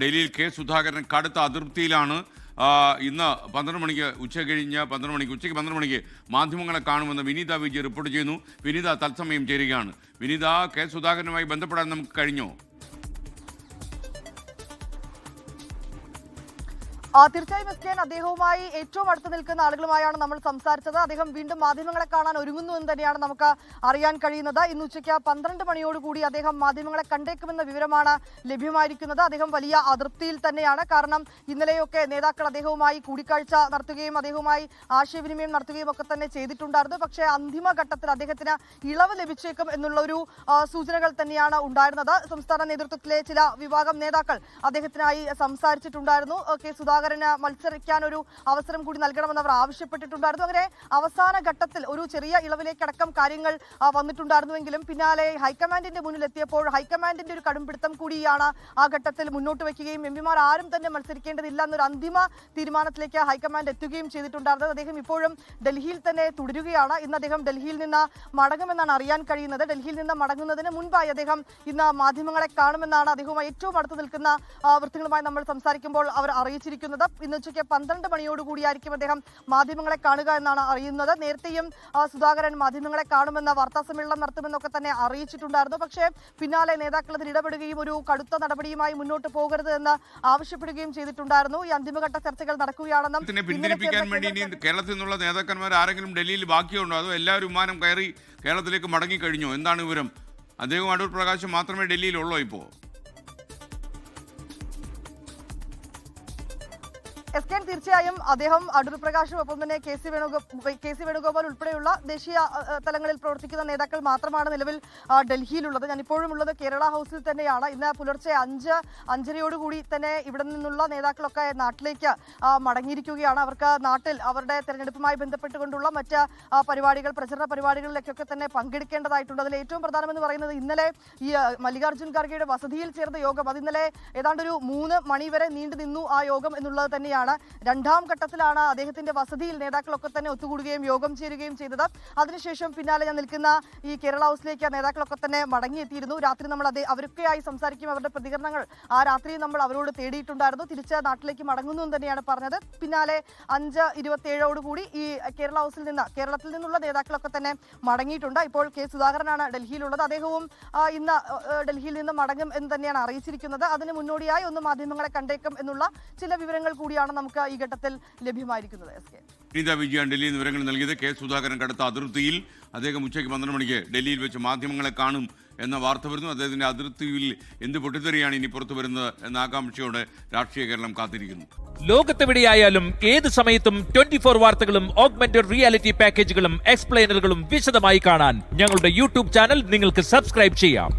ഡൽഹിയിൽ കെ സുധാകരൻ കടുത്ത അതൃപ്തിയിലാണ്. ഇന്ന് 12 മണിക്ക് ഉച്ചയ്ക്ക് 12 മണിക്ക് മാധ്യമങ്ങളെ കാണുമെന്ന് വിനീത വിജയ് റിപ്പോർട്ട് ചെയ്യുന്നു. വിനീത തത്സമയം ചേരുകയാണ്. വിനീത, കെ സുധാകരനുമായി ബന്ധപ്പെടാൻ നമുക്ക് കഴിഞ്ഞോ? തീർച്ചയായും എസ്കേൻ, അദ്ദേഹവുമായി ഏറ്റവും അടുത്ത് നിൽക്കുന്ന ആളുകളുമായാണ് നമ്മൾ സംസാരിച്ചത്. അദ്ദേഹം വീണ്ടും മാധ്യമങ്ങളെ കാണാൻ ഒരുങ്ങുന്നു എന്ന് തന്നെയാണ് നമുക്ക് അറിയാൻ കഴിയുന്നത്. ഇന്ന് ഉച്ചയ്ക്ക് 12 മണിയോടുകൂടി അദ്ദേഹം മാധ്യമങ്ങളെ കണ്ടേക്കുമെന്ന വിവരമാണ് ലഭ്യമായിരിക്കുന്നത്. അദ്ദേഹം വലിയ അതൃപ്തിയിൽ തന്നെയാണ്. കാരണം ഇന്നലെയൊക്കെ നേതാക്കൾ അദ്ദേഹവുമായി കൂടിക്കാഴ്ച നടത്തുകയും അദ്ദേഹവുമായി ആശയവിനിമയം നടത്തുകയും ഒക്കെ തന്നെ ചെയ്തിട്ടുണ്ടായിരുന്നു. പക്ഷേ അന്തിമഘട്ടത്തിൽ അദ്ദേഹത്തിന് ഇളവ് ലഭിച്ചേക്കും എന്നുള്ള ഒരു സൂചനകൾ തന്നെയാണ് ഉണ്ടായിരുന്നത്. സംസ്ഥാന നേതൃത്വത്തിലെ ചില വിഭാഗം നേതാക്കൾ അദ്ദേഹത്തിനായി സംസാരിച്ചിട്ടുണ്ടായിരുന്നു. കെ സുധാകരന് മത്സരിക്കാൻ ഒരു അവസരം കൂടി നൽകണമെന്ന് അവർ ആവശ്യപ്പെട്ടിട്ടുണ്ടായിരുന്നു. അങ്ങനെ അവസാന ഘട്ടത്തിൽ ഒരു ചെറിയ ഇളവിലേക്കടക്കം കാര്യങ്ങൾ വന്നിട്ടുണ്ടായിരുന്നുവെങ്കിലും പിന്നാലെ ഹൈക്കമാൻഡിന്റെ മുന്നിൽ എത്തിയപ്പോൾ ഹൈക്കമാൻഡിന്റെ ഒരു കടുംപിടുത്തം കൂടിയാണ് ആ ഘട്ടത്തിൽ മുന്നോട്ട് വയ്ക്കുകയും എംപിമാർ ആരും തന്നെ മത്സരിക്കേണ്ടതില്ല എന്നൊരു അന്തിമ തീരുമാനത്തിലേക്ക് ഹൈക്കമാൻഡ് എത്തുകയും ചെയ്തിട്ടുണ്ടായിരുന്നത്. അദ്ദേഹം ഇപ്പോഴും ഡൽഹിയിൽ തന്നെ തുടരുകയാണ്. ഇന്ന് അദ്ദേഹം ഡൽഹിയിൽ നിന്ന് മടങ്ങുമെന്നാണ് അറിയാൻ കഴിയുന്നത്. ഡൽഹിയിൽ നിന്ന് മടങ്ങുന്നതിന് മുൻപായി അദ്ദേഹം ഇന്ന് മാധ്യമങ്ങളെ കാണുമെന്നാണ് അദ്ദേഹവുമായി ഏറ്റവും അടുത്ത് നിൽക്കുന്ന വൃത്തങ്ങളുമായി നമ്മൾ സംസാരിക്കുമ്പോൾ അവർ അറിയിച്ചിരിക്കുന്നത്. ഇന്ന് ഉച്ചയ്ക്ക് 12 മണിയോടുകൂടിയായിരിക്കും അദ്ദേഹം മാധ്യമങ്ങളെ കാണുക എന്നാണ് അറിയുന്നത്. നേരത്തെയും സുധാകരൻ മാധ്യമങ്ങളെ കാണുമെന്ന വാർത്താ സമ്മേളനം നടത്തുമെന്നൊക്കെ തന്നെ അറിയിച്ചിട്ടുണ്ടായിരുന്നു. പക്ഷേ പിന്നാലെ നേതാക്കൾ അതിൽ ഇടപെടുകയും ഒരു കടുത്ത നടപടിയുമായി മുന്നോട്ട് പോകരുത് എന്ന് ആവശ്യപ്പെടുകയും ചെയ്തിട്ടുണ്ടായിരുന്നു. ഈ അന്തിമഘട്ട ചർച്ചകൾ നടക്കുകയാണെന്നും പിന്തിരിപ്പിക്കാൻ വേണ്ടി കേരളത്തിൽ നിന്നുള്ള നേതാക്കന്മാർ ആരെങ്കിലും ഡൽഹിയിൽ ബാക്കിയുണ്ടോ, അതോ എല്ലാവരും വിമാനം കയറി കേരളത്തിലേക്ക് മടങ്ങിക്കഴിഞ്ഞോ? എന്താണ് വിവരം? അദ്ദേഹം അടൂർ പ്രകാശ് മാത്രമേ ഡൽഹിയിലുള്ളൂ ഇപ്പോൾ? എസ്കേൻ, തീർച്ചയായും അദ്ദേഹം അടൂർ പ്രകാശും ഒപ്പം തന്നെ കെ സി വേണുഗോപാൽ ഉൾപ്പെടെയുള്ള ദേശീയ തലങ്ങളിൽ പ്രവർത്തിക്കുന്ന നേതാക്കൾ മാത്രമാണ് നിലവിൽ ഡൽഹിയിലുള്ളത്. ഞാൻ ഇപ്പോഴും ഉള്ളത് കേരള ഹൗസിൽ തന്നെയാണ്. ഇന്ന് പുലർച്ചെ 5:30 തന്നെ ഇവിടെ നിന്നുള്ള നേതാക്കളൊക്കെ നാട്ടിലേക്ക് മടങ്ങിയിരിക്കുകയാണ്. അവർക്ക് നാട്ടിൽ അവരുടെ തെരഞ്ഞെടുപ്പുമായി ബന്ധപ്പെട്ടുകൊണ്ടുള്ള മറ്റ് പരിപാടികൾ, പ്രചരണ പരിപാടികളിലേക്കൊക്കെ തന്നെ പങ്കെടുക്കേണ്ടതായിട്ടുണ്ട്. അതിൽ ഏറ്റവും പ്രധാനമെന്ന് പറയുന്നത് ഇന്നലെ ഈ മല്ലികാർജ്ജുൻ ഖാർഗെയുടെ വസതിയിൽ ചേർന്ന യോഗം, അത് ഇന്നലെ ഏതാണ്ട് ഒരു 3 മണി വരെ നീണ്ടു നിന്നു ആ യോഗം എന്നുള്ളത് തന്നെയാണ്. രണ്ടാം ഘട്ടത്തിലാണ് അദ്ദേഹത്തിന്റെ വസതിയിൽ നേതാക്കളൊക്കെ തന്നെ ഒത്തുകൂടുകയും യോഗം ചേരുകയും ചെയ്തത്. അതിനുശേഷം പിന്നാലെ ഞാൻ നിൽക്കുന്ന ഈ കേരള ഹൗസിലേക്ക് നേതാക്കളൊക്കെ തന്നെ മടങ്ങിയെത്തിയിരുന്നു. രാത്രി നമ്മൾ അവരൊക്കെയായി സംസാരിക്കും. അവരുടെ പ്രതികരണങ്ങൾ ആ രാത്രി നമ്മൾ അവരോട് തേടിയിട്ടുണ്ടായിരുന്നു. തിരിച്ച് നാട്ടിലേക്ക് മടങ്ങുന്നു എന്ന് തന്നെയാണ് പറഞ്ഞത്. പിന്നാലെ 5:27 ഈ കേരളത്തിൽ നിന്നുള്ള നേതാക്കളൊക്കെ തന്നെ മടങ്ങിയിട്ടുണ്ട്. ഇപ്പോൾ കെ സുധാകരനാണ് ഡൽഹിയിലുള്ളത്. അദ്ദേഹവും ഇന്ന് ഡൽഹിയിൽ നിന്ന് മടങ്ങും എന്ന് തന്നെയാണ് അറിയിച്ചിരിക്കുന്നത്. അതിന് മുന്നോടിയായി ഒന്ന് മാധ്യമങ്ങളെ കണ്ടേക്കും എന്നുള്ള ചില വിവരങ്ങൾ കൂടിയാണ് നമുക്ക് ഈ ഘട്ടത്തിൽ ലഭ്യമായിരിക്കുന്നത്. വിനീത വിജയാണ് ഡൽഹിയിൽ വിവരങ്ങൾ നൽകിയത്. കെ സുധാകരൻ കടുത്ത അതിർത്തിയിൽ. അദ്ദേഹം ഉച്ചയ്ക്ക് 12 മണിക്ക് ഡൽഹിയിൽ വെച്ച് മാധ്യമങ്ങളെ കാണും എന്ന വാർത്ത വരുന്നു. അദ്ദേഹത്തിന്റെ അതിർത്തിയിൽ എന്ത് പൊട്ടിത്തെറിയാണ് ഇനി പുറത്തു വരുന്നത് എന്ന ആകാംക്ഷയോടെ രാഷ്ട്രീയ കേരളം കാത്തിരിക്കുന്നു. ലോകത്തെവിടെയായാലും ഏത് സമയത്തും 24 വാർത്തകളും ഓഗ്മെന്റഡ് റിയാലിറ്റി പാക്കേജുകളും എക്സ്പ്ലെയിനറുകളും വിശദമായി കാണാൻ ഞങ്ങളുടെ യൂട്യൂബ് ചാനൽ നിങ്ങൾക്ക് സബ്സ്ക്രൈബ് ചെയ്യാം.